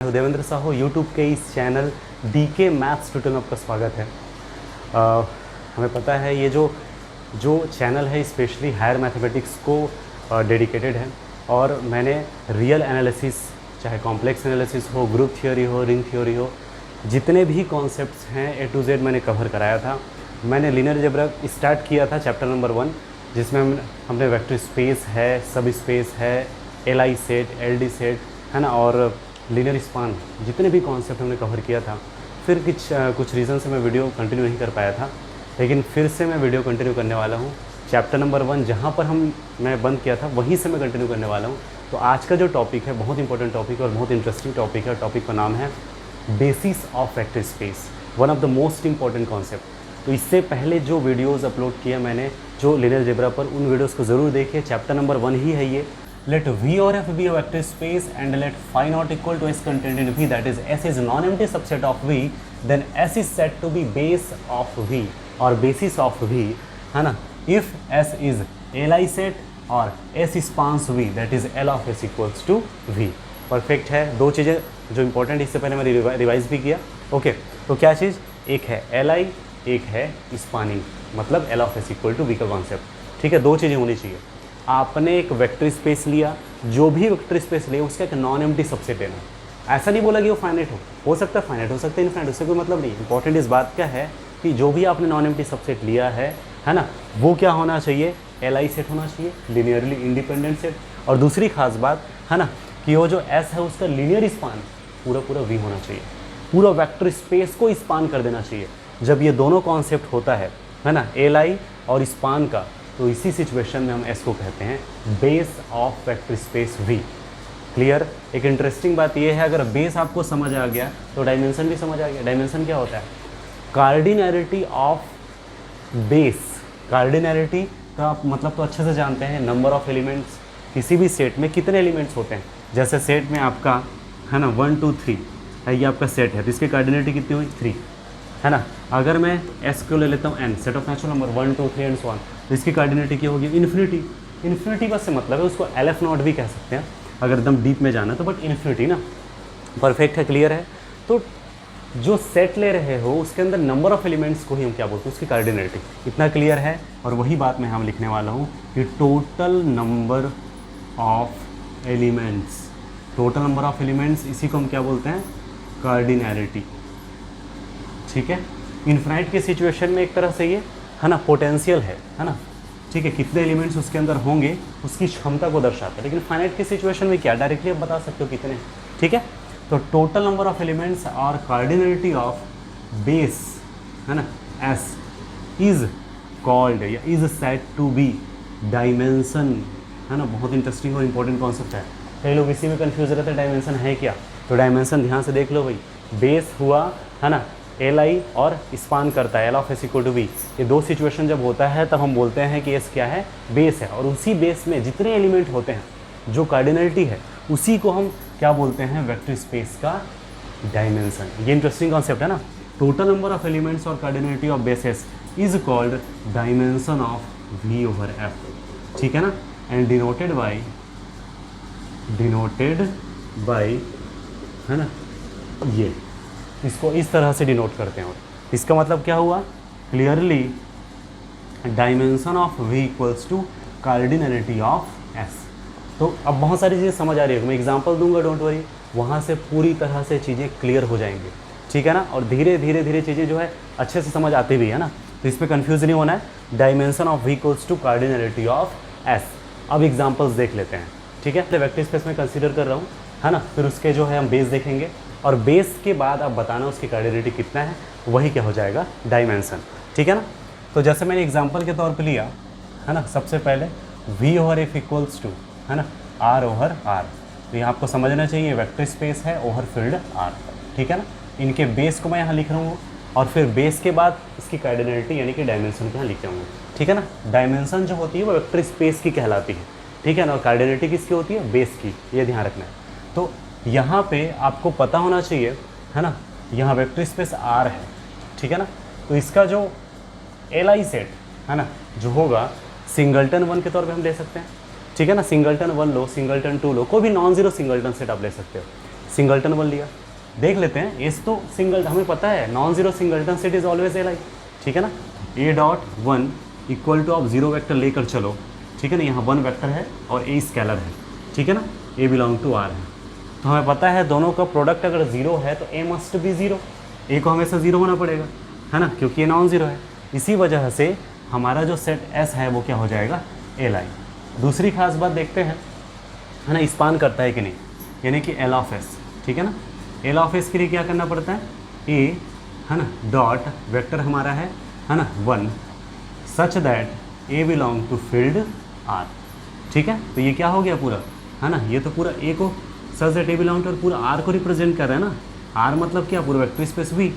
Devendra Sahu YouTube के इस channel DK maths tutorial में आपका स्वागत है। हमें पता है ये जो चैनल है स्पेशली हायर मैथमेटिक्स को डेडिकेटेड है और मैंने रियल एनालिसिस, चाहे कॉम्प्लेक्स एनालिसिस हो, ग्रुप थ्योरी हो, रिंग थ्योरी हो, जितने भी कॉन्सेप्ट्स हैं A to Z मैंने कवर कराया था। मैंने लीनियर अलजेब्रा स्टार्ट किया था चैप्टर नंबर 1, जिसमें हमने वेक्टर स्पेस है, सब स्पेस है, LI सेट, LD सेट है ना, और लीनियर स्पान, जितने भी कॉन्सेप्ट हमने कवर किया था। फिर कुछ रीज़न से मैं वीडियो कंटिन्यू नहीं कर पाया था, लेकिन फिर से मैं वीडियो कंटिन्यू करने वाला हूँ। चैप्टर नंबर 1 जहाँ पर मैं बंद किया था वहीं से मैं कंटिन्यू करने वाला हूँ। तो आज का जो टॉपिक है बहुत इंपॉर्टेंट टॉपिक है और बहुत इंटरेस्टिंग टॉपिक है। टॉपिक का नाम है basis of vector space, one of the most important concept. तो इससे पहले जो वीडियोज़ अपलोड किए मैंने जो लीनियर अलजेब्रा पर, उन वीडियोज़ को ज़रूर देखिए। चैप्टर नंबर 1 ही है ये। Let V or F be a vector space and let phi not equal to S contained in V, that is S is non-empty subset of V, then S is said to be base of V or basis of V, है ना, if S is Li set और S spans V, that is L of S equals to V। Perfect है। दो चीज़ें जो important, इससे पहले मैंने रिवाइज भी किया। ओके, तो क्या चीज़, एक है Li, एक है स्पानिंग, मतलब L of S equal to V का कॉन्सेप्ट। ठीक है, दो चीज़ें होनी चाहिए। आपने एक वेक्टर स्पेस लिया, जो भी वेक्टर स्पेस लिया उसका एक नॉन एम्प्टी सबसेट लेना। ऐसा नहीं बोला कि वो फाइनाइट हो सकता है, फाइनाइट हो सकता है, इनफाइनाइट, उससे कोई मतलब नहीं। इंपॉर्टेंट इस बात क्या है कि जो भी आपने नॉन एम्प्टी सबसेट लिया है ना, वो क्या होना चाहिए, LI सेट होना चाहिए, लीनियरली इंडिपेंडेंट सेट। और दूसरी खास बात है ना कि वो जो S है उसका लीनियर स्पान पूरा V होना चाहिए, पूरा वेक्टर स्पेस को स्पान कर देना चाहिए। जब ये दोनों कॉन्सेप्ट होता है ना, LI और स्पान का, तो इसी सिचुएशन में हम S को कहते हैं base of vector space V। Clear. एक इंटरेस्टिंग बात यह है, अगर बेस आपको समझ आ गया तो डायमेंशन भी समझ आ गया। डायमेंशन क्या होता है, कार्डिनैरिटी ऑफ बेस। कार्डिनैरिटी का आप मतलब तो अच्छे से जानते हैं, नंबर ऑफ एलिमेंट्स, किसी भी सेट में कितने एलिमेंट्स होते हैं। जैसे सेट में आपका है ना 1 2 3 है, ये आपका सेट है, तो इसकी कार्डिनैरिटी कितनी हुई 3 है ना। अगर मैं S को ले लेता हूँ N, set of natural number 1 2 3 and so on, तो इसकी कार्डिनैरिटी क्या होगी, इन्फिनिटी। इन्फिनिटी बस से मतलब है, उसको LF नॉट भी कह सकते हैं अगर एकदम डीप में जाना तो, बट इन्फिनिटी ना। परफेक्ट है, क्लियर है। तो जो सेट ले रहे हो उसके अंदर नंबर ऑफ एलिमेंट्स को ही हम क्या बोलते हैं, उसकी कार्डिनैरिटी। इतना क्लियर है। और वही बात मैं हम लिखने वाला हूँ कि total number of elements, total number of elements, इसी को हम क्या बोलते हैं, कार्डिनैरिटी। ठीक है। इनफाइनाइट के सिचुएशन में एक तरह से ये है ना पोटेंशियल है ना, ठीक है, कितने एलिमेंट्स उसके अंदर होंगे उसकी क्षमता को दर्शाता है। लेकिन फाइनाइट के सिचुएशन में क्या, डायरेक्टली आप बता सकते हो कितने। ठीक है, तो टोटल नंबर ऑफ एलिमेंट्स और कार्डिनैरिटी ऑफ बेस है ना S इज कॉल्ड या is said to be dimension, है ना। बहुत इंटरेस्टिंग और इंपॉर्टेंट कॉन्सेप्ट है। कई लोग इसी में कंफ्यूज रहते हैं, डायमेंशन है क्या। तो डायमेंशन ध्यान से देख लो भाई, बेस हुआ है ना, LI और स्पान करता है L of S equal to V। ये दो सिचुएशन जब होता है तब हम बोलते हैं कि S क्या है, बेस है। और उसी बेस में जितने एलिमेंट होते हैं, जो कार्डिनैरिटी है, उसी को हम क्या बोलते हैं, वेक्टर स्पेस का डायमेंशन। ये इंटरेस्टिंग कॉन्सेप्ट है ना। टोटल नंबर ऑफ एलिमेंट्स और cardinality of bases is called dimension of V over F। ठीक है ना, एंड डिनोटेड बाई है ना, ये इसको इस तरह से डिनोट करते हैं। और इसका मतलब क्या हुआ, clearly dimension of V equals to cardinality of S। तो अब बहुत सारी चीज़ें समझ आ रही है, मैं एग्जांपल दूंगा, डोंट वरी, वहाँ से पूरी तरह से चीज़ें क्लियर हो जाएंगी। ठीक है ना। और धीरे धीरे चीज़ें जो है अच्छे से समझ आती भी है ना, तो इस पर कन्फ्यूज नहीं होना है। Dimension of V equals to cardinality of S। अब एग्जाम्पल्स देख लेते हैं। ठीक है, वेक्टर स्पेस में कंसिडर कर रहा हूँ है ना, फिर उसके जो है हम बेस देखेंगे, और बेस के बाद आप बताना उसकी कार्डिनैरिटी कितना है, वही क्या हो जाएगा, डायमेंशन। ठीक है ना। तो जैसे मैंने एग्जांपल के तौर पे लिया है ना, सबसे पहले V over F equals to है ना R ओवर R। तो ये आपको समझना चाहिए वेक्टर स्पेस है ओवर फील्ड R। ठीक है ना। इनके बेस को मैं यहाँ लिख रहा हूँ और फिर बेस के बाद इसकी कार्डिनैरिटी यानी कि डायमेंशन को यहाँ लिख रहा हूँ। ठीक है ना। डायमेंशन जो होती है वो वेक्टर स्पेस की कहलाती है। ठीक है ना। और कार्डिनैरिटी किसकी होती है, बेस की, ये ध्यान रखना है। तो यहाँ पे आपको पता होना चाहिए है ना, यहाँ वेक्टर स्पेस R है। ठीक है ना। तो इसका जो LI सेट है ना जो होगा सिंगल्टन 1 के तौर पे हम ले सकते हैं। ठीक है ना। सिंगल्टन 1 लो, सिंगल्टन 2 लो, कोई भी नॉन जीरो सिंगल्टन सेट आप ले सकते हो। सिंगल्टन वन लिया, देख लेते हैं एस तो सिंगल, हमें पता है non zero singleton set is always L I, ठीक है ना। ए डॉट वन इक्वल टू आप जीरो वेक्टर लेकर चलो, ठीक है ना, यहाँ वन वेक्टर है और ए स्केलर है, ठीक है ना, ए बिलोंग टू आर है, तो हमें पता है दोनों का प्रोडक्ट अगर जीरो है तो ए मस्ट बी जीरो, ए को हमेशा जीरो होना पड़ेगा, है ना, क्योंकि ये नॉन जीरो है। इसी वजह से हमारा जो सेट एस है वो क्या हो जाएगा, एल आई। दूसरी खास बात देखते हैं, है ना, स्पान करता है कि नहीं, यानी कि एल ऑफ एस, ठीक है ना। एल ऑफ एस के लिए क्या करना पड़ता है, ए, है ना, डॉट वेक्टर हमारा है ना, one, such that a belong to field R, ठीक है। तो ये क्या हो गया पूरा, है ना, ये तो पूरा ए को such that a belong to और पूरा आर को रिप्रेजेंट कर रहा है ना। आर मतलब क्या, पूरा वेक्टर स्पेस वी।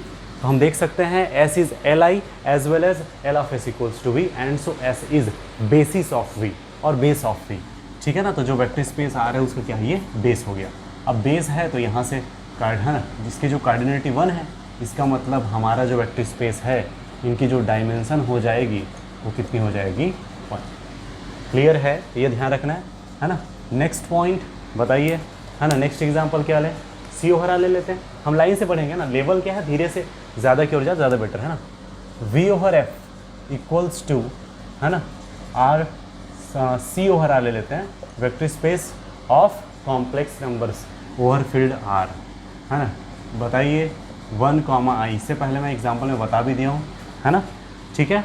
तो हम देख सकते हैं S is L I as well as L of S equals to V, and so S is basis of V और बेस ऑफ वी, ठीक है ना। तो जो वेक्टर स्पेस आर है उसका क्या है, ये बेस हो गया। अब बेस है तो यहाँ से कार्ड है ना, जिसकी जो कार्डिनेलिटी वन है, इसका मतलब हमारा जो वेक्टर स्पेस है इनकी जो डायमेंशन हो जाएगी वो कितनी हो जाएगी, वन। क्लियर है, ये ध्यान रखना है ना। नेक्स्ट पॉइंट बताइए, है ना, नेक्स्ट एग्जाम्पल क्या ले, सी ओ हरा ले लेते हैं, हम लाइन से पढ़ेंगे ना, लेवल क्या है, धीरे से ज़्यादा की ओर जाए ज़्यादा बेटर है ना। V over F equals to, है ना, आर, सी ओवर आर ले लेते हैं, vector space of complex numbers over field R, है ना। बताइए 1 कॉमा आई, इससे पहले मैं एग्जांपल में बता भी दिया हूँ, है ना, ठीक है।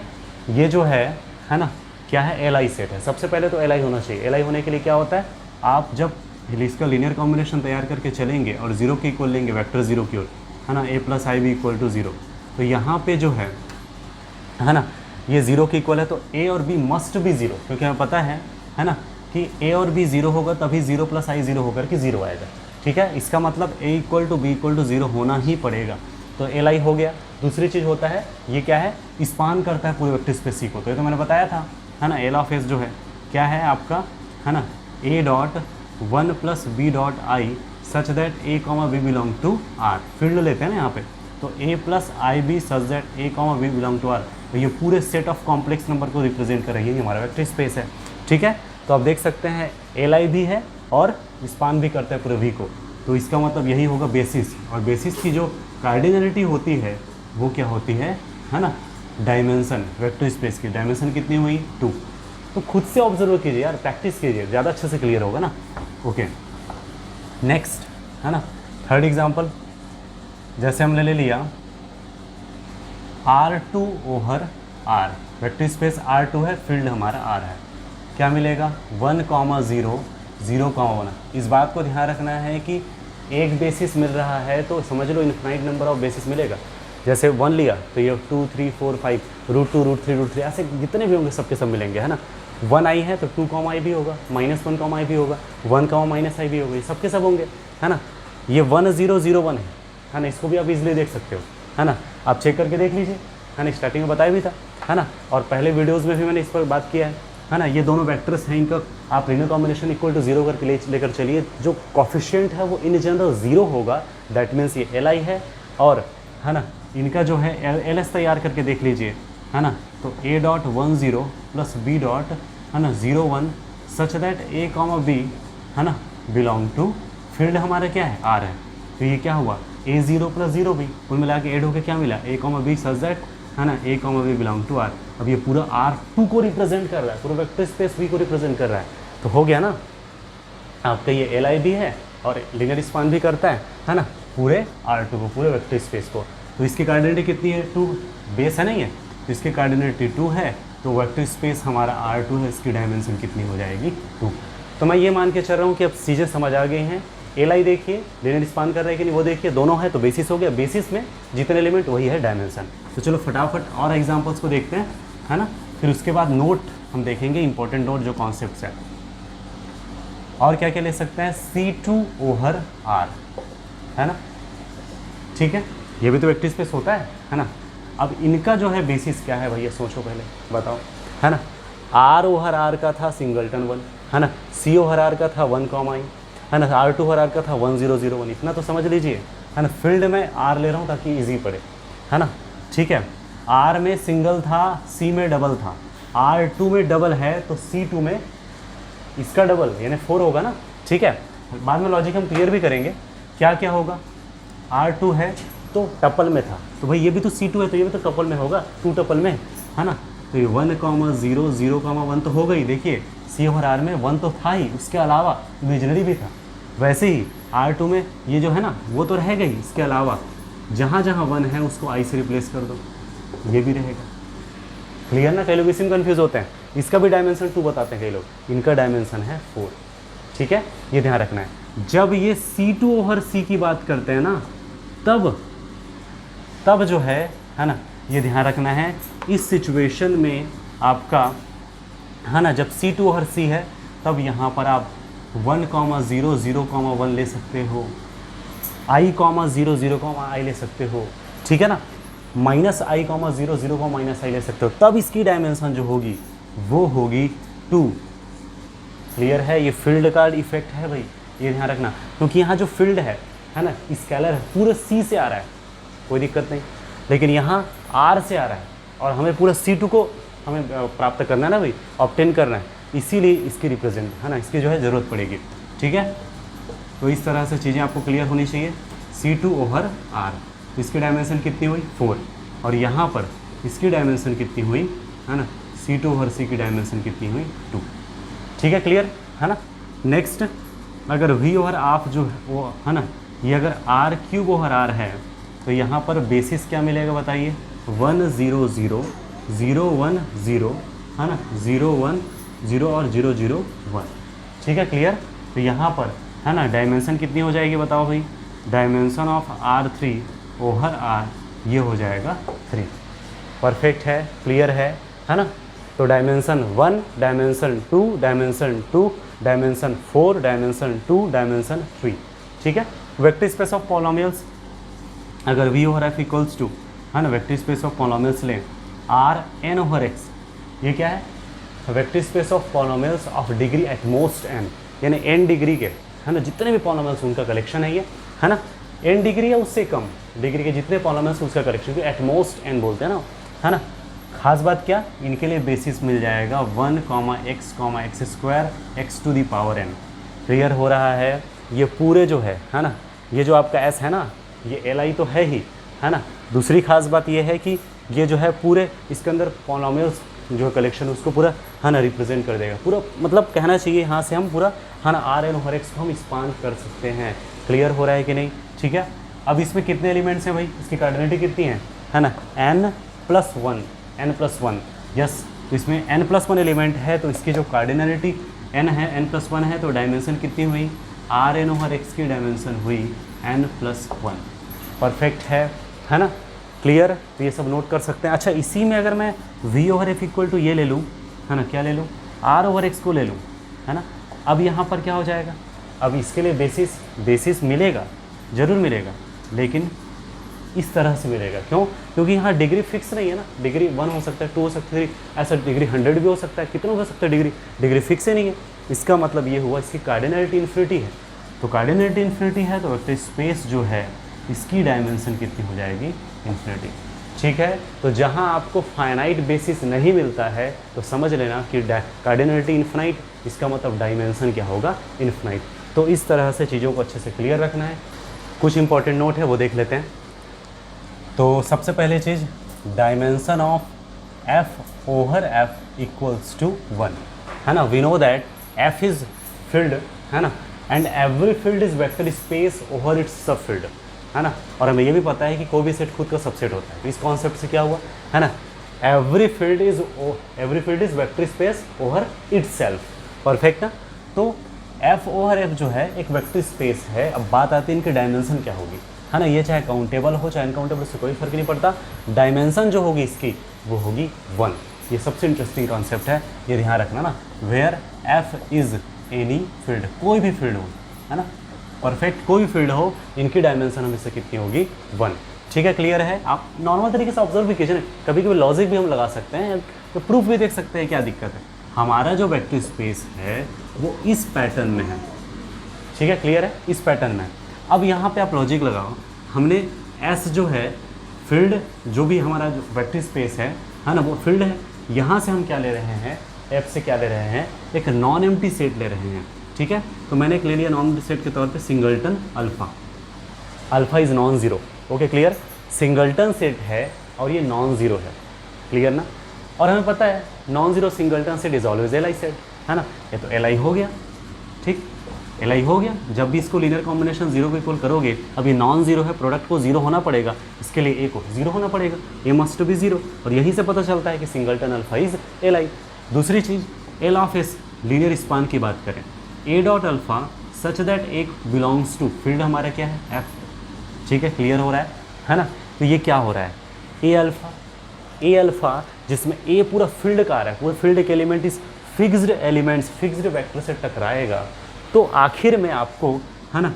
ये जो है ना, क्या है, एल आई सेट है। सबसे पहले तो एल आई होना चाहिए। एल आई होने के लिए क्या होता है, आप जब इसका लीनियर कॉम्बिनेशन तैयार करके चलेंगे और जीरो की इक्वल लेंगे, वेक्टर जीरो की ओर, है ना, A plus I B equal to zero, तो यहाँ पे जो है ना, ये जीरो की इक्वल है, तो ए और बी मस्ट बी जीरो, क्योंकि हमें पता है ना, कि ए और बी जीरो होगा तभी जीरो प्लस आई जीरो होकर के जीरो आएगा, ठीक है। इसका मतलब A equal to B equal to zero होना ही पड़ेगा, तो एल आई हो गया। दूसरी चीज़ होता है, ये क्या है, स्पान करता है पूरे वेक्टर स्पेस सी को, तो ये तो मैंने बताया था, है ना। एल ऑफ एस जो है क्या है आपका, है ना, ए dot one plus B dot I such that A comma B belong to R, field लेते हैं ना यहाँ पे, तो A plus I B such that A comma B belong to R, तो ये पूरे सेट ऑफ कॉम्प्लेक्स नंबर को रिप्रेजेंट कर रही है, ये हमारा वेक्टर स्पेस है, ठीक है। तो आप देख सकते हैं एल आई भी है और स्पान भी करता है पूरे वी को, तो इसका मतलब यही होगा बेसिस, और बेसिस की जो कार्डिनलिटी होती है वो क्या होती है ना, डायमेंशन, वेक्टर स्पेस की डायमेंशन कितनी हुई, 2। तो खुद से ऑब्जर्व कीजिए यार, प्रैक्टिस कीजिए, ज़्यादा अच्छे से क्लियर होगा ना। ओके, नेक्स्ट, है ना, थर्ड एग्जांपल, जैसे हमने ले लिया R2 over R, vector space R2 है, फील्ड हमारा R है, क्या मिलेगा, 1 कॉमा 0 0 कॉमा 1। इस बात को ध्यान रखना है कि एक बेसिस मिल रहा है तो समझ लो इन्फिनाइट नंबर ऑफ बेसिस मिलेगा। जैसे 1 लिया तो ये 2 3 4 5 √2 √3 √3 ऐसे जितने भी होंगे सबके सब मिलेंगे, है ना। 1 आई है तो 2 कॉमा आई भी होगा, -1 कॉमा आई भी होगा, 1 कॉमा माइनस आई भी होगा, ये सबके सब होंगे, है ना। ये 1 0 0 1 है ना, इसको भी आप इजीली देख सकते हो, है ना, आप चेक करके देख लीजिए, है ना, स्टार्टिंग में बताया भी था, है ना, और पहले वीडियोज़ में भी मैंने इस पर बात किया है ना। ये दोनों वेक्टर्स हैं, इनका आप लीनियर कॉम्बिनेशन इक्वल टू 0 करके लेकर चलिए, जो कोफिशिएंट है वो इन जनरल 0 होगा, दैट मीन्स ये एल आई है, और है ना, इनका जो है एल एस तैयार करके देख लीजिए, है ना। तो a dot 1 0 plus B dot, है ना, 0 1 such that A comma b, है ना, बिलोंग टू फील्ड हमारा क्या है, आर है, तो ये क्या हुआ, ए 0 प्लस 0 बी, कुल मिला के एड होकर क्या मिला, A comma B such that, है ना, A comma B belong to R. अब ये पूरा R2 को रिप्रेजेंट कर रहा है, पूरा वेक्टर स्पेस V को रिप्रेजेंट कर रहा है, तो हो गया ना आपका, ये एल आई भी है और लीनियर स्पान भी करता है ना, पूरे R2 को, पूरे वेक्टर स्पेस को। तो इसकी कार्डिनेलिटी कितनी है, 2, बेस है नहीं है, तो इसकी कार्डिनेलिटी 2 है, तो वेक्टर स्पेस हमारा R2 है, इसकी डायमेंशन कितनी हो जाएगी, 2। तो मैं ये मान के चल रहा हूँ कि अब चीज़ें समझ आ गई हैं। एल आई देखिए लीनियर स्पान कर रहे हैं कि नहीं, वो देखिए, दोनों है तो बेसिस हो गया, बेसिस में जितने एलिमेंट वही है डायमेंशन। तो चलो फटाफट और एग्जांपल्स को देखते हैं, है ना, फिर उसके बाद नोट हम देखेंगे, इंपॉर्टेंट नोट जो कॉन्सेप्ट्स है। और क्या क्या ले सकते हैं, C2 ओवर R, है ना, ठीक है, ये भी तो वेक्टर स्पेस होता है ना। अब इनका जो है बेसिस क्या है भैया, सोचो पहले बताओ, है ना। R ओवर R का था सिंगल्टन 1, है ना, C ओवर R का था 1 कॉमा आई, है ना, R2 ओवर R का था 1 0 0 1, इतना तो समझ लीजिए, है ना। फील्ड में R ले रहा हूँ ताकि इजी पड़े, है ना, ठीक है। R में सिंगल था, C में डबल था, R2 में डबल है तो C2 में इसका डबल यानी 4 होगा ना, ठीक है। बाद में लॉजिक हम क्लियर भी करेंगे, क्या क्या होगा, R2 है तो टपल में था, तो भाई ये भी तो C2 है तो ये भी तो टपल में होगा, 2 टपल में, है ना। तो ये 1, 0, 0, 1 तो हो गई। देखिए C ओवर R में 1 तो था ही, उसके अलावा इमेजिनरी भी था। वैसे ही R2 में ये जो है ना वो तो रहेगा ही, इसके अलावा जहाँ जहाँ 1 है उसको I से रिप्लेस कर दो, ये भी रहेगा। क्लियर ना, कई लोग इसी में कन्फ्यूज होते हैं। इसका भी डायमेंशन 2 बताते हैं कई लोग, इनका डायमेंशन है 4। ठीक है, ये ध्यान रखना है। जब ये C2 ओवर C की बात करते हैं ना, तब जो है ना, ये ध्यान रखना है इस सिचुएशन में आपका, है ना, जब C2 ओवर C है तब यहाँ पर आप 1, 0, 0, 1 ले सकते हो, I, 0, 0, I ले सकते हो, ठीक है ना, -I, 0, 0, -I ले सकते हो। तब इसकी डायमेंशन जो होगी वो होगी 2। क्लियर है, ये फील्ड का इफेक्ट है भाई, ये ध्यान रखना, क्योंकि यहाँ जो फील्ड है ना, स्केलर है, पूरा C से आ रहा है, कोई दिक्कत नहीं, लेकिन यहाँ R से आ रहा है और हमें पूरा C2 को हमें प्राप्त करना है ना भाई, ऑब्टेन करना है, इसीलिए इसकी रिप्रेजेंट, है ना, इसकी जो है ज़रूरत पड़ेगी। ठीक है, तो इस तरह से चीज़ें आपको क्लियर होनी चाहिए। C2 ओवर R, तो इसकी डायमेंशन कितनी हुई 4, और यहाँ पर इसकी डायमेंशन कितनी हुई, है ना, C2 ओवर C की डायमेंशन कितनी हुई 2। ठीक है, क्लियर है ना। नेक्स्ट, अगर V ओवर आप जो है वो, है ना, ये अगर R³ ओवर R है तो यहाँ पर बेसिस क्या मिलेगा बताइए, 1, 0, 0, 0, 1, 0, है ना, 0, 1, 0 और 0, 0, 1। ठीक है, क्लियर। तो यहाँ पर, है ना, डायमेंशन कितनी हो जाएगी बताओ भाई, dimension of R3 over R ये हो जाएगा 3। परफेक्ट है, क्लियर है ना। तो dimension 1, dimension 2, dimension 2, dimension 4, dimension 2, dimension 3। ठीक है, वेक्टर स्पेस ऑफ पॉलिनोमियल्स, अगर V over F equals to, है ना, वेक्टर स्पेस ऑफ पॉलिनोमियल्स लें Rn ओवर x, ये क्या है, vector space of polynomials of degree at most n, यानी n डिग्री के, है ना, जितने भी पॉलिनोमियल्स उनका कलेक्शन है ये, है ना, n डिग्री या उससे कम डिग्री के जितने पॉलिनोमियल्स उसका कलेक्शन, एट मोस्ट n बोलते हैं ना, है ना। खास बात क्या, इनके लिए बेसिस मिल जाएगा 1, x, x to the power n। Clear हो रहा है, ये पूरे जो है ना, ये जो आपका s है ना, ये Li तो है ही, है ना। दूसरी खास बात ये है कि ये जो है पूरे इसके अंदर पॉलिनोमियल्स जो कलेक्शन उसको पूरा, है ना, रिप्रेजेंट कर देगा पूरा, मतलब कहना चाहिए यहाँ से हम पूरा, है ना, Rn ओवर x को हम एक्सपांड कर सकते हैं। क्लियर हो रहा है कि नहीं। ठीक है, अब इसमें कितने एलिमेंट्स हैं भाई, इसकी कार्डिनलिटी कितनी है ना, n+1, n+1, यस। तो इसमें n+1 एलिमेंट है, तो इसकी जो कार्डिनलिटी n है, n+1 है, तो डायमेंशन कितनी हुई, Rn ओवर x की डायमेंशन हुई n+1। परफेक्ट है ना, क्लियर। तो ये सब नोट कर सकते हैं। अच्छा, इसी में अगर मैं V over F equal to ये ले लूँ, है ना, क्या ले लूँ, R ओवर x को ले लूँ, है ना। अब यहाँ पर क्या हो जाएगा, अब इसके लिए बेसिस मिलेगा, ज़रूर मिलेगा, लेकिन इस तरह से मिलेगा। क्यों, क्योंकि यहाँ डिग्री फिक्स नहीं है ना, डिग्री 1 हो सकता है, 2 हो सकता है, 3, ऐसा डिग्री 100 भी हो सकता है, कितना हो सकता है, डिग्री फिक्स ही नहीं है। इसका मतलब ये हुआ इसकी कार्डिनलिटी इन्फिनिटी है, तो कार्डिनलिटी इन्फिनिटी है तो वेक्टर स्पेस जो है इसकी डायमेंशन कितनी हो जाएगी, इन्फिनिटी। ठीक है, तो जहाँ आपको फाइनाइट बेसिस नहीं मिलता है तो समझ लेना कि कार्डिनलिटी इन्फिनाइट, इसका मतलब डायमेंशन क्या होगा, इन्फिनाइट। तो इस तरह से चीज़ों को अच्छे से क्लियर रखना है। कुछ इंपॉर्टेंट नोट है वो देख लेते हैं। तो सबसे पहले चीज़, dimension of F over F equals to 1, है ना। We know that F is field, है ना, and every field is vector space over its sub field, है ना। और हमें ये भी पता है कि कोई भी सेट खुद का सबसेट होता है। तो इस कॉन्सेप्ट से क्या हुआ, है ना, every field is vector space over itself. Perfect ना। तो F ओवर F जो है एक वेक्टर स्पेस है। अब बात आती है इनकी डायमेंशन क्या होगी, है ना। ये चाहे काउंटेबल हो चाहे अनकाउंटेबल, से कोई फर्क नहीं पड़ता, डायमेंशन जो होगी इसकी वो होगी 1। ये सबसे इंटरेस्टिंग कॉन्सेप्ट है, ये ध्यान रखना ना। Where F is any field, कोई भी फील्ड हो, है ना, परफेक्ट कोई भी फील्ड हो, इनकी डायमेंशन हमेशा कितनी होगी, 1। ठीक है, क्लियर है। आप नॉर्मल तरीके से ऑब्जर्व भी कीजिए, कभी कभी लॉजिक भी हम लगा सकते हैं, तो प्रूफ भी देख सकते हैं, क्या दिक्कत है। हमारा जो वेक्टर स्पेस है वो इस पैटर्न में है, ठीक है, क्लियर है, इस पैटर्न में। अब यहाँ पे आप लॉजिक लगाओ, हमने S जो है फील्ड, जो भी हमारा जो वेक्टर स्पेस है ना, वो फील्ड है। यहाँ से हम क्या ले रहे हैं, F से क्या ले रहे हैं, एक नॉन एम्प्टी सेट ले रहे हैं, ठीक है। तो मैंने एक ले लिया नॉन एम्प्टी सेट के तौर पे singleton alpha, alpha is non zero. Okay clear, singleton set है और ये नॉन ज़ीरो है, क्लियर ना। और हमें पता है non zero singleton set is always L I set, है ना। ये तो एल आई हो गया, ठीक, एल आई हो गया। जब भी इसको लीनियर कॉम्बिनेशन जीरो को इक्वल करोगे, अब ये नॉन जीरो है, प्रोडक्ट को जीरो होना पड़ेगा, इसके लिए ए को जीरो होना पड़ेगा, ए मस्ट बी जीरो। और यहीं से पता चलता है कि singleton alpha is L I. दूसरी चीज़, L of S linear span की बात करें, A dot alpha such that A belongs to, field हमारा क्या है एफ, ठीक है, क्लियर हो रहा है ना। तो ये क्या हो रहा है, ए अल्फा जिसमें ए पूरा फील्ड का आ रहा है, पूरा फील्ड के एलिमेंट इस फिक्स्ड एलिमेंट्स फिक्स्ड वेक्टर से टकराएगा, तो आखिर में आपको, है ना,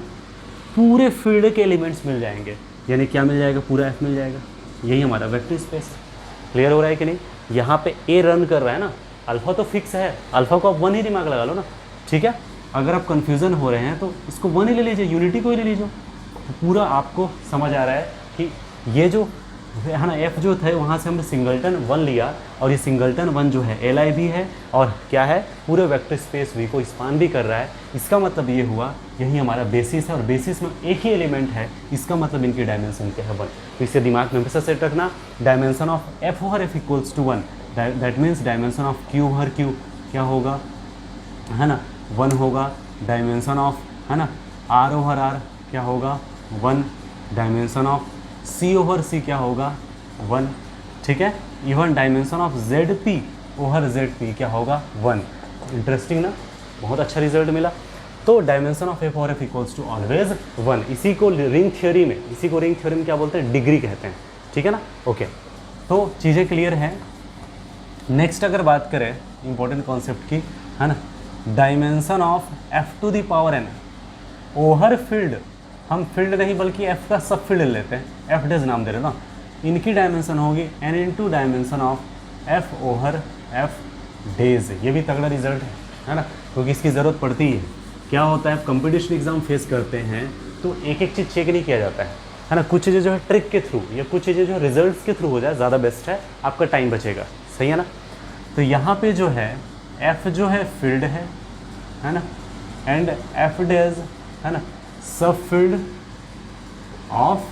पूरे फील्ड के एलिमेंट्स मिल जाएंगे। यानी क्या मिल जाएगा, पूरा एफ मिल जाएगा। यही हमारा वेक्टर स्पेस है। क्लियर हो रहा है कि नहीं। यहाँ पे ए रन कर रहा है ना, अल्फा तो फिक्स है, अल्फा को आप 1 ही दिमाग लगा लो ना, ठीक है। अगर आप कन्फ्यूज़न हो रहे हैं तो इसको 1 ही ले लीजिए, यूनिटी को ही ले लीजिए, तो पूरा आपको समझ आ रहा है कि ये जो है ना एफ जो थे वहाँ से हमने सिंगल्टन 1 लिया, और ये सिंगल्टन 1 जो है एल आई भी है और क्या है, पूरे वेक्टर स्पेस वी को स्पान भी कर रहा है। इसका मतलब ये हुआ, यही हमारा बेसिस है, और बेसिस में एक ही एलिमेंट है, इसका मतलब इनकी डायमेंशन क्या है 1। तो इसे दिमाग में हमेशा सेट रखना, dimension of F over F equals to 1, that means dimension of Q over Q क्या होगा, है ना, 1 होगा। डायमेंशन ऑफ, है ना, आर ओवर आर क्या होगा 1, डायमेंशन ऑफ सी ओवर सी क्या होगा 1, ठीक है। Even dimension of Z P over Z P क्या होगा 1। इंटरेस्टिंग ना, बहुत अच्छा रिजल्ट मिला। तो dimension of F over F equals to always 1। इसी को रिंग थ्योरी में क्या बोलते हैं, डिग्री कहते हैं, ठीक है ना। ओके, तो चीज़ें क्लियर हैं। नेक्स्ट अगर बात करें इंपॉर्टेंट कॉन्सेप्ट की, है ना, dimension of F to the power N over field, हम फील्ड नहीं बल्कि एफ का सब फील्ड लेते हैं, एफ डेज नाम दे रहे ना, इनकी डायमेंशन होगी n into dimension of F over F dash. ये भी तगड़ा रिजल्ट है ना, क्योंकि इसकी ज़रूरत पड़ती है। क्या होता है, आप कंपटीशन एग्जाम फेस करते हैं तो एक एक चीज़ चेक नहीं किया जाता है ना। कुछ चीज़ें जो है ट्रिक के थ्रू या कुछ चीज़ें जो रिजल्ट्स के थ्रू हो जाए ज़्यादा बेस्ट है, आपका टाइम बचेगा, सही है ना। तो यहाँ पे जो है एफ जो है फील्ड है ना, एंड एफ डेज, है ना, सब फील्ड ऑफ,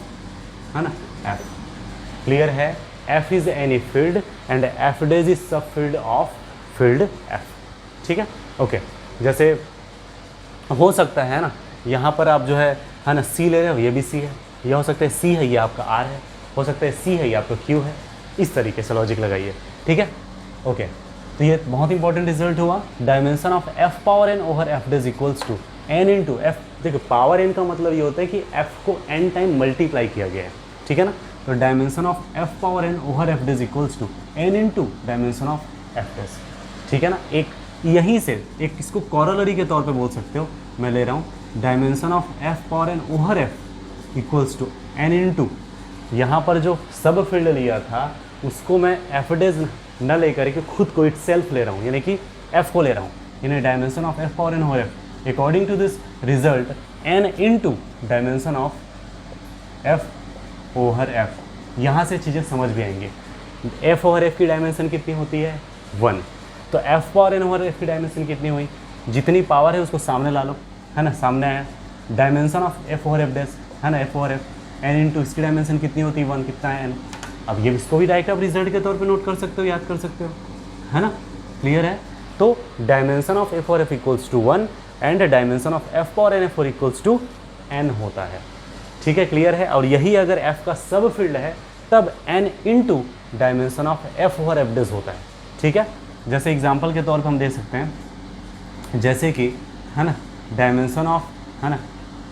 है ना, एफ। क्लियर है, F is any field and F days is सब फील्ड ऑफ फील्ड एफ, ठीक है। ओके, जैसे हो सकता है ना, यहाँ पर आप जो है ना सी ले रहे हो, ये भी सी है, यह हो सकता है सी है, ये आपका आर है, हो सकता है सी है, ये आपका क्यू है। इस तरीके से लॉजिक लगाइए, ठीक है। ओके, तो ये बहुत इंपॉर्टेंट रिजल्ट हुआ। Dimension of F power N over F dash equals to n into F. देखो पावर एन का मतलब ये होता है कि एफ को एन टाइम मल्टीप्लाई किया गया है, ठीक है ना। तो dimension of F power N over F dash equals to n into dimension of F dash, ठीक है ना। एक यहीं से एक इसको कॉरोलरी के तौर पे बोल सकते हो, मैं ले रहा हूँ dimension of F power N over F equals to n into, यहाँ पर जो सब फील्ड लिया था उसको मैं एफ डेज न लेकर के खुद को इट सेल्फ ले रहा हूँ, यानी कि एफ को ले रहा हूँ, यानी dimension of F power N over F according to this result N into dimension of F over F. यहाँ से चीज़ें समझ भी आएंगी। एफ ओवर एफ की डायमेंशन कितनी होती है 1, तो F power N over F की डायमेंशन कितनी हुई, जितनी पावर है उसको सामने ला लो, है ना, सामने आया। Dimension of F over F डेस, है ना, F over F N into इसकी डायमेंशन कितनी होती है 1, कितना है एन। अब ये इसको भी डायरेक्ट आप रिजल्ट के तौर पे नोट कर सकते हो, याद कर सकते हो, है ना, क्लियर है। तो डायमेंशन ऑफ एफ और F equals to 1 and dimension of F और एन एफ और इक्वल्स टू एन होता है, ठीक है, क्लियर है। और यही अगर एफ का सब फील्ड है तब N into dimension of F और एफ डेज होता है, ठीक है। जैसे एग्जाम्पल के तौर पर हम दे सकते हैं, जैसे कि, है ना, डायमेंशन ऑफ, है ना,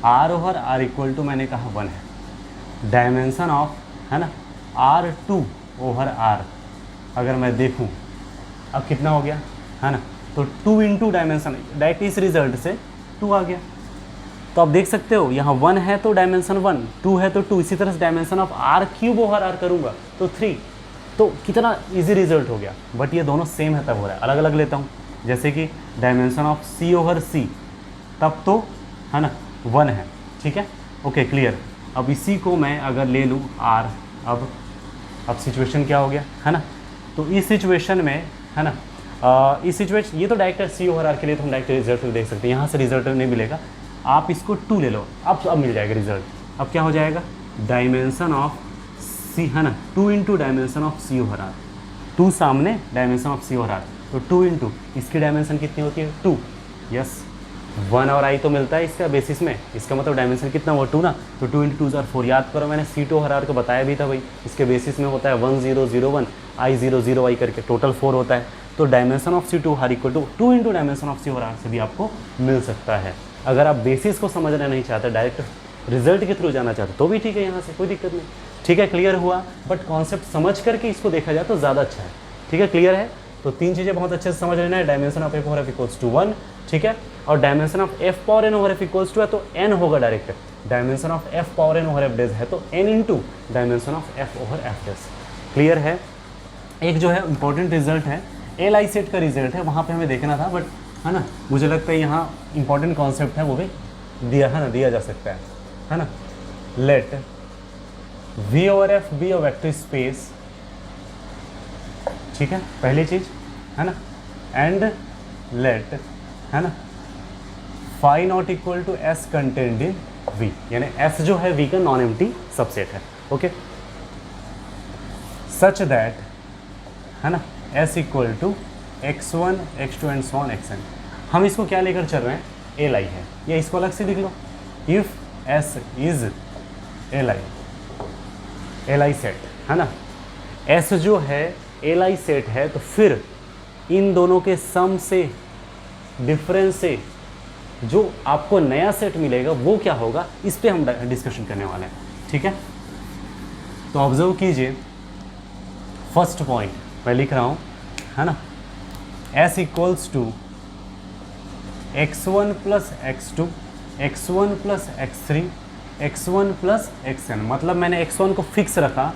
R over R equal to मैंने कहा 1 है। डायमेंशन ऑफ, है ना, R2 ओवर R अगर मैं देखूं अब कितना हो गया, है ना, तो 2 इंटू डायमेंशन, डायरेक्ट इस रिजल्ट से 2 आ गया। तो आप देख सकते हो यहाँ 1 है तो डायमेंशन 1, 2 है तो 2, इसी तरह से dimension of R cube over R करूँगा तो 3। तो कितना इजी रिजल्ट हो गया। बट ये दोनों सेम है तब हो रहा है, अलग अलग लेता हूँ। जैसे कि dimension of C over C तब तो, है ना, 1 है, ठीक है, ओके, क्लियर। अब इसी को मैं अगर ले लूँ R, अब सिचुएशन क्या हो गया, है ना, तो इस सिचुएशन में, है ना, इस सिचुएशन ये तो डायरेक्ट सी ओवर आर के लिए तो हम डायरेक्ट रिजल्ट देख सकते हैं, यहाँ से रिजल्ट नहीं मिलेगा, आप इसको 2 ले लो, अब मिल जाएगा रिजल्ट। अब क्या हो जाएगा, डायमेंशन ऑफ सी है ना, 2 into dimension of C over R, 2 सामने dimension of C over R, तो 2 इंटू इसकी डायमेंशन कितनी होती है 2, यस 1 और आई तो मिलता है इसका बेसिस में, इसका मतलब डायमेंशन कितना हुआ 2 ना, तो 2 इंटू 2 4, याद करो मैंने सी टू ओवर आर को बताया भी था भाई, इसके बेसिस में होता है 1 0 0 1 आई 0 0 आई करके टोटल 4 होता है, तो dimension of C to R equal to 2 into dimension of C over R से भी आपको मिल सकता है। अगर आप बेसिस को समझना नहीं चाहते, डायरेक्ट रिजल्ट के थ्रू जाना चाहते तो भी ठीक है, यहाँ से कोई दिक्कत नहीं, ठीक है क्लियर हुआ, बट कॉन्सेप्ट समझ करके इसको देखा जाए तो ज़्यादा अच्छा है, ठीक है क्लियर है। तो 3 चीज़ें बहुत अच्छे से समझ लेना है, dimension of F over F equals to 1, ठीक है, और dimension of F power N over F equals to है तो एन होगा direct, dimension of F power N over F डेज है तो N into dimension of F over F डेज, क्लियर है। एक जो है इंपॉर्टेंट रिजल्ट है एल आई सेट का रिजल्ट है, वहाँ पे हमें देखना था, बट है ना मुझे लगता है यहाँ इंपॉर्टेंट कॉन्सेप्ट है वो भी दिया है ना, दिया जा सकता है ना। Let V over F be a vector space, ठीक है पहली चीज है ना, एंड लेट है ना phi not equal to S contained in V, यानी एस जो है वी का नॉन एम्प्टी सबसेट है, ओके, सच दैट है ना S equal to x1 x2 and so on xn। हम इसको क्या लेकर चल रहे हैं, एल आई है, या इसको अलग से लिख लो, if S is L I set है ना, एस जो है एल आई सेट है तो फिर इन दोनों के सम से डिफरेंस से जो आपको नया सेट मिलेगा वो क्या होगा, इस पे हम डिस्कशन करने वाले हैं, ठीक है। तो ऑब्जर्व कीजिए, फर्स्ट पॉइंट मैं लिख रहा हूँ है ना, s equals to x1 plus x2 x1 plus x3 x1 plus xn, मतलब मैंने x1 को फिक्स रखा,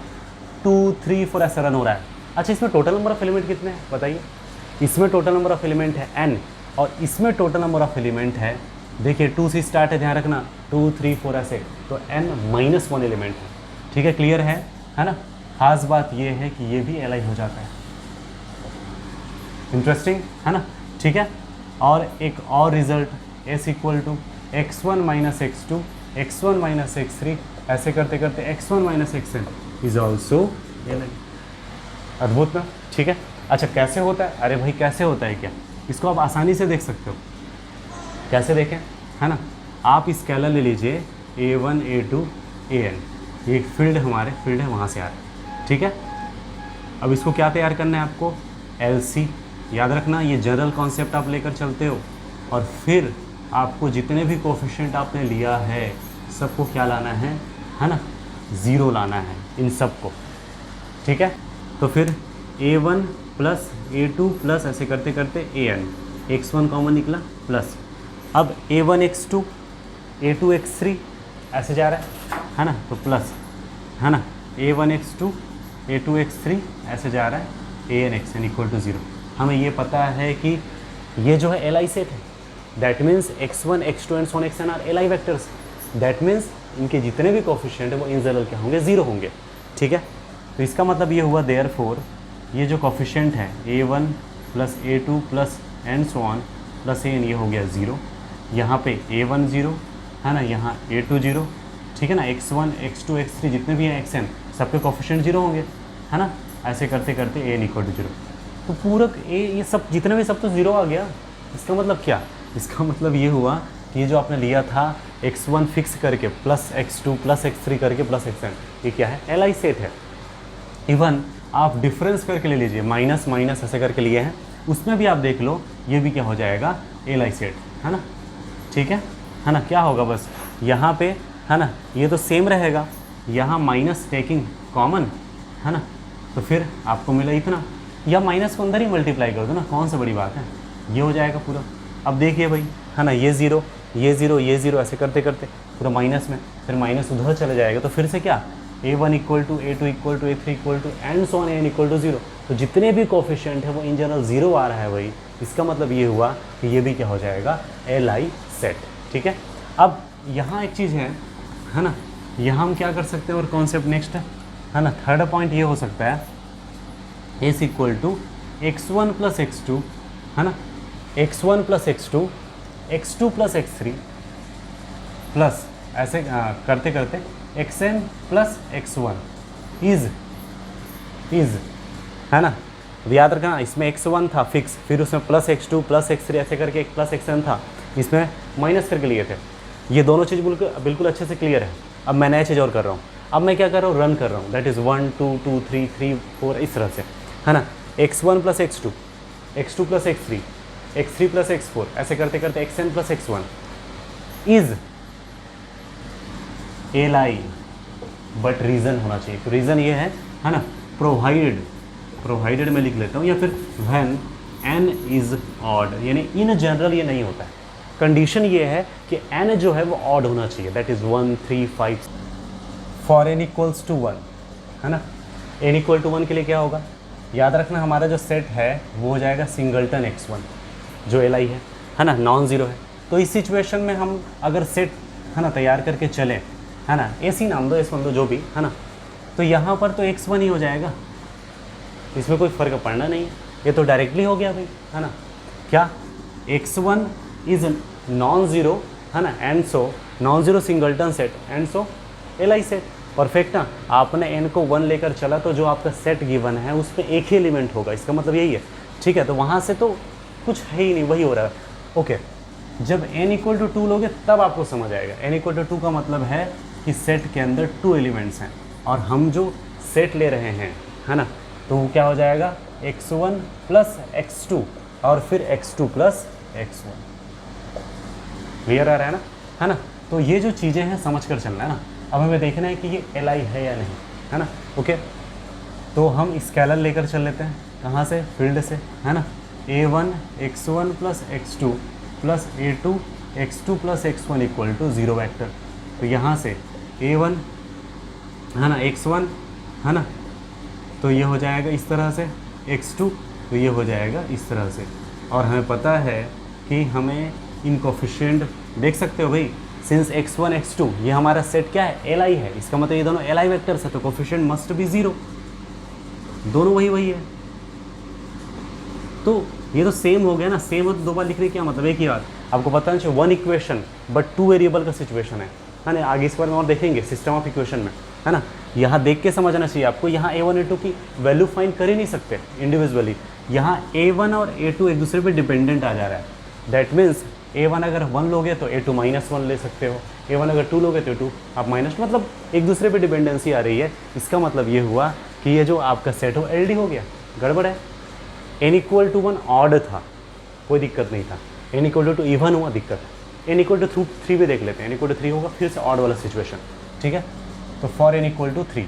2 3 4 ऐसा रन हो रहा है। अच्छा इसमें टोटल नंबर ऑफ एलिमेंट कितने हैं बताइए, इसमें टोटल नंबर ऑफ एलिमेंट है n और इसमें टोटल नंबर ऑफ एलिमेंट है, देखिए 2 से स्टार्ट है, ध्यान रखना 2 3 4 ऐसे, तो n-1 एलिमेंट है, ठीक है क्लियर है ना। खास बात ये है कि ये भी एल हो जाता है, इंटरेस्टिंग है ना, ठीक है। और एक और result s equal to x1 minus x2 x1 minus x3 ऐसे करते करते x1 minus xn is also L I, अद्भुत ना, ठीक है। अच्छा कैसे होता है, अरे भाई कैसे होता है क्या, इसको आप आसानी से देख सकते हो, कैसे देखें है ना, आप स्केलर ले लीजिए a1 a2 an, ये एक फील्ड हमारे फील्ड है वहाँ से आ रहा है, ठीक है। अब इसको क्या तैयार करना है आपको, LC, याद रखना ये जनरल कॉन्सेप्ट आप लेकर चलते हो, और फिर आपको जितने भी कोफिशिएंट आपने लिया है सबको क्या लाना है ना, 0 लाना है इन सबको, ठीक है। तो फिर a1 प्लस a2 प्लस ऐसे करते करते an, x1 कॉमन निकला प्लस, अब a1 x2 a2 x3 ऐसे जा रहा है ना, तो प्लस है ना, a1 x2 a2 x3 ऐसे जा रहा है, an xn इक्वल टू 0। हमें ये पता है कि ये जो है एल आई सेट है, that means x1 x2 and so on xn R L I vectors, that means इनके जितने भी कोफिशिएंट है वो इन जनरल क्या होंगे, 0 होंगे, ठीक है। तो इसका मतलब ये हुआ देयरफॉर ये जो कोफिशिएंट है a1 plus a2 plus and so on plus an, ये हो गया 0, यहाँ पे a1 0 है ना, यहाँ a2 0, ठीक है ना, x1 x2 x3 जितने भी हैं xn सबके कोफिशिएंट 0 होंगे है ना, ऐसे करते करते an इक्वल टू 0, तो पूरक a ये सब जितने भी सब तो 0 आ गया। इसका मतलब क्या, इसका मतलब ये हुआ कि ये जो आपने लिया था x1 फिक्स करके प्लस x2 प्लस x3 करके प्लस xn, ये क्या है, एल आई सेट है। इवन आप डिफरेंस करके ले लीजिए, माइनस माइनस ऐसे करके लिए हैं, उसमें भी आप देख लो ये भी क्या हो जाएगा, एल आई सेट है ना, ठीक है ना। क्या होगा बस यहाँ पे है ना, ये तो सेम रहेगा, यहाँ माइनस टेकिंग कॉमन है ना, तो फिर आपको मिला इतना, या माइनस को अंदर ही मल्टीप्लाई कर दो ना, कौन सा बड़ी बात है, ये हो जाएगा पूरा। अब देखिए भाई है ना, ये 0 ये 0 ये 0 ऐसे करते करते पूरा माइनस में, फिर माइनस उधर चले जाएगा, तो फिर से क्या, a1 equal to a2 equal to a3 equal to and so on an equal to 0, तो जितने भी कोफिशिएंट है वो इन जनरल 0 आ रहा है भाई। इसका मतलब ये हुआ कि ये भी क्या हो जाएगा, एल आई सेट, ठीक है। अब यहाँ एक चीज़ है ना, यहाँ हम क्या कर सकते हैं और कॉन्सेप्ट नेक्स्ट है ना, थर्ड पॉइंट ये हो सकता है, S equal to x1 plus x2 है ना, x1 plus x2 x2 plus x3 plus ऐसे करते करते xn प्लस x1 इज़ है ना। अब याद रखना इसमें x1 था फिक्स, फिर उसमें प्लस x2 प्लस x3 ऐसे करके एक प्लस xn था, इसमें माइनस करके लिए थे। ये दोनों चीज़ बिल्कुल अच्छे से क्लियर है। अब मैं नया चीज़ और कर रहा हूँ, अब मैं क्या कर रहा हूँ, रन कर रहा हूँ, दैट इज़ 1 2 2 3 3 4 इस तरह से, है ना। x1 plus x2, x2 plus x3, x3 plus x4 ऐसे करते करते xn plus x1 is li, but reason होना चाहिए। तो रीज़न ये है ना, प्रोवाइडेड मैं लिख लेता हूँ, या फिर व्हेन n इज़ ऑड, यानी इन जनरल ये नहीं होता है। कंडीशन ये है कि n जो है वो ऑड होना चाहिए, that is 1 3 5 for n equals to 1, है ना। n इक्वल टू 1 के लिए क्या होगा, याद रखना हमारा जो सेट है वो हो जाएगा सिंगलटन x1 जो li है ना, नॉन ज़ीरो है। तो इस सिचुएशन में हम अगर सेट है ना तैयार करके चलें, है ना, ऐसी नाम दो S1 दो जो भी है ना, तो यहाँ पर तो x1 ही हो जाएगा, इसमें कोई फ़र्क पड़ना नहीं है, ये तो डायरेक्टली हो गया भाई, है ना। क्या x1 इज़ नॉन ज़ीरो, है ना, and so non zero singleton set and so li set, perfect ना। आपने n को 1 लेकर चला तो जो आपका सेट गिवन है उस पर एक ही एलिमेंट होगा, इसका मतलब यही है, ठीक है। तो वहाँ से तो कुछ है ही नहीं, वही हो रहा है। ओके, जब n इक्वल टू 2 लोगे तब आपको समझ आएगा। n इक्वल टू 2 का मतलब है कि सेट के अंदर 2 एलिमेंट्स हैं, और हम जो सेट ले रहे हैं, है ना, तो वो क्या हो जाएगा, x1 प्लस x2 और फिर x2 प्लस x1। क्लियर आ रहा है ना, है ना। तो ये जो चीज़ें हैं समझ कर चलना है ना। अब हमें देखना है कि ये li है या नहीं, है ना। ओके, तो हम स्केलर लेकर चल लेते हैं, कहाँ से, फील्ड से, है ना। a1 x1 plus x2 plus a2 x2 plus x1 equal to 0 vector. तो यहाँ से a1 है ना, x1 है ना, तो ये हो जाएगा इस तरह से, x2 तो ये हो जाएगा इस तरह से। और हमें पता है कि हमें इन कोफिशिएंट देख सकते हो भाई, सिंस x1 x2 ये हमारा सेट क्या है, li है, इसका मतलब ये दोनों li वेक्टर्स है, तो कोफिशिएंट मस्ट बी 0, दोनों वही है। तो ये तो सेम हो गया ना, सेम हो तो 2 बार लिखने क्या मतलब, एक ही बात। आपको पता है 1 इक्वेशन बट 2 वेरिएबल का सिचुएशन है ना। आगे इस बार में और देखेंगे सिस्टम ऑफ इक्वेशन में, है ना। यहाँ देख के समझना चाहिए आपको, यहाँ a1 a2 की वैल्यू फाइंड कर ही नहीं सकते इंडिविजुअली, यहाँ a1 और a2 एक दूसरे पे डिपेंडेंट आ जा रहा है। दैट मीन्स a1 अगर 1 लोगे तो a2 -1 ले सकते हो, a1 अगर 2 लोगे तो 2 आप माइनस, मतलब एक दूसरे पे डिपेंडेंसी आ रही है। इसका मतलब ये हुआ कि ये जो आपका सेट हो LD हो गया, गड़बड़ है। n इक्वल टू 1 ऑड था, कोई दिक्कत नहीं था, n इक्वल टू इवन हुआ दिक्कत है। n इक्वल टू 3 भी देख लेते हैं, n इक्वल टू 3 होगा फिर से ऑड वाला सिचुएशन, ठीक है। तो फॉर n इक्वल टू 3,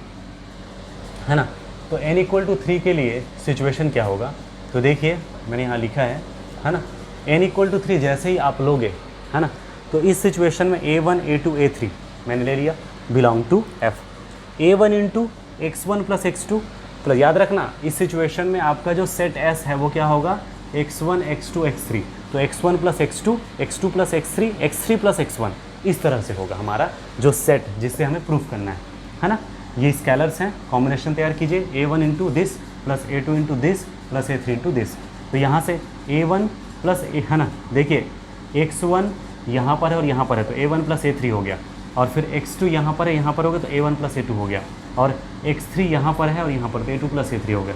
है ना। तो n इक्वल टू 3 के लिए सिचुएशन क्या होगा, तो देखिए मैंने यहाँ लिखा है ना। n इक्वल टू 3 जैसे ही आप लोगे, है ना, तो इस सिचुएशन में a1 a2 a3 मैंने ले लिया belong to f, a1 into x1 plus x2 plus, याद रखना इस सिचुएशन में आपका जो सेट S है वो क्या होगा, x1 x2 x3, तो x1 plus x2 x2 plus x3 x3 plus x1, इस तरह से होगा हमारा जो सेट जिससे हमें प्रूफ करना है ना। ये स्केलर्स हैं, कॉम्बिनेशन तैयार कीजिए, a1 into this plus a2 into this plus a3 into this. तो यहाँ से a1 प्लस है ना, देखिए x1 यहाँ पर है और यहाँ पर है, तो a1 प्लस a3 हो गया, और फिर x2 यहाँ पर है, यहाँ पर हो गया, तो a1 प्लस a2 हो गया, और x3 यहाँ पर है और यहाँ पर, तो a2 प्लस a3 हो गया।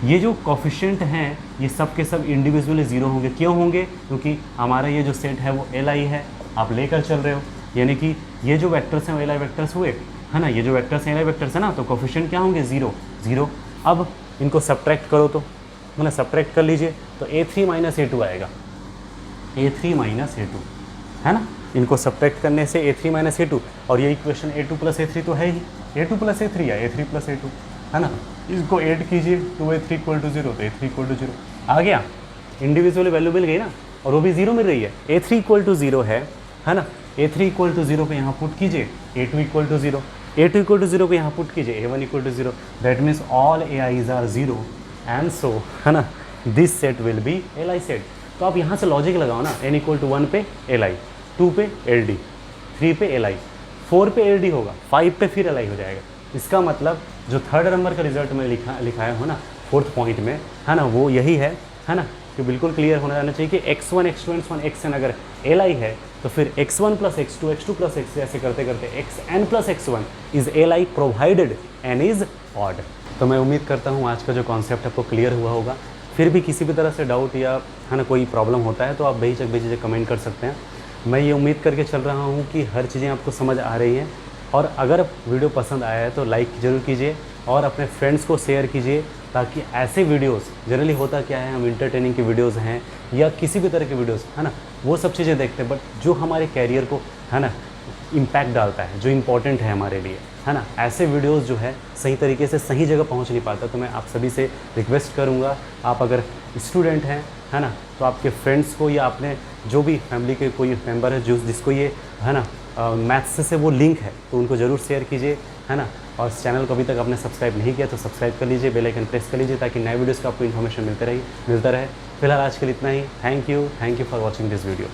ये जो कोफिशिएंट हैं ये सब के सब इंडिविजुअली 0 होंगे। क्यों होंगे, क्योंकि हमारा ये जो सेट है वो li है, आप लेकर चल रहे हो, यानी कि ये जो वेक्टर्स हैं वो li वेक्टर्स हुए, है ना। ये जो वेक्टर्स हैं li वेक्टर्स है ना, तो कोफिशिएंट क्या होंगे, 0 0। अब इनको सब्ट्रैक्ट करो, तो मैंने सब्ट्रैक्ट कर लीजिए, तो a3 माइनस a2 आएगा, a3 माइनस a2, है ना। इनको सब्ट्रैक्ट करने से a3 माइनस a2, और ये इक्वेशन a2 प्लस a3 तो है ही, a2 प्लस a3 या a3 प्लस a2, है ना। इसको ऐड कीजिए, 2a3 इक्वल टू 0, तो a3 इक्वल टू 0 आ गया, इंडिविजुअली वैल्यू मिल गई ना, और वो भी 0 मिल रही है। a3 इक्वल टू 0 है ना, a3 इक्वल टू 0 को यहाँ पुट कीजिए, a2 equal to 0, a2 equal to 0 को यहाँ पुट कीजिए, a1 equal to 0, that means all ai's are 0 and so, है ना, this set will be li set. तो आप यहाँ से लॉजिक लगाओ ना, n इक्वल टू 1 पे li, 2 पे LD, 3 पे li, 4 पे LD होगा, 5 पे फिर li हो जाएगा। इसका मतलब जो थर्ड नंबर का रिजल्ट में लिखाया हो ना 4th पॉइंट में, है ना, वो यही है ना, कि बिल्कुल क्लियर होना रहना चाहिए कि x1 x2 x1 xn अगर li है तो फिर x1 plus x2, x2 plus x3 ऐसे करते करते xn plus x1 is a like provided n is odd. तो मैं उम्मीद करता हूँ आज का जो कॉन्सेप्ट आपको क्लियर हुआ होगा। फिर भी किसी भी तरह से डाउट या है ना कोई प्रॉब्लम होता है तो आप बेझिझक कमेंट कर सकते हैं। मैं ये उम्मीद करके चल रहा हूँ कि हर चीज़ें आपको समझ आ रही हैं, और अगर वीडियो पसंद आया है तो लाइक ज़रूर कीजिए और अपने फ्रेंड्स को शेयर कीजिए, ताकि ऐसे वीडियोस जनरली होता क्या है, हम इंटरटेनिंग की वीडियोस हैं या किसी भी तरह की वीडियोस है ना वो सब चीज़ें देखते हैं, बट जो हमारे कैरियर को है ना इम्पैक्ट डालता है, जो इम्पोर्टेंट है हमारे लिए है ना, ऐसे वीडियोस जो है सही तरीके से सही जगह पहुंच नहीं पाता। तो मैं आप सभी से रिक्वेस्ट करूंगा, आप अगर स्टूडेंट हैं है ना तो आपके फ्रेंड्स को या अपने जो भी फैमिली के कोई मेंबर है जिसको ये है ना मैथ्स से वो लिंक है तो उनको ज़रूर शेयर कीजिए है ना। और इस चैनल को अभी तक आपने सब्सक्राइब नहीं किया तो सब्सक्राइब कर लीजिए, बेल आइकन प्रेस कर लीजिए, ताकि नए वीडियोज़ का आपको इन्फॉर्मेशन मिलता रहे। फिलहाल आज के लिए इतना ही। Thank you for watching this video.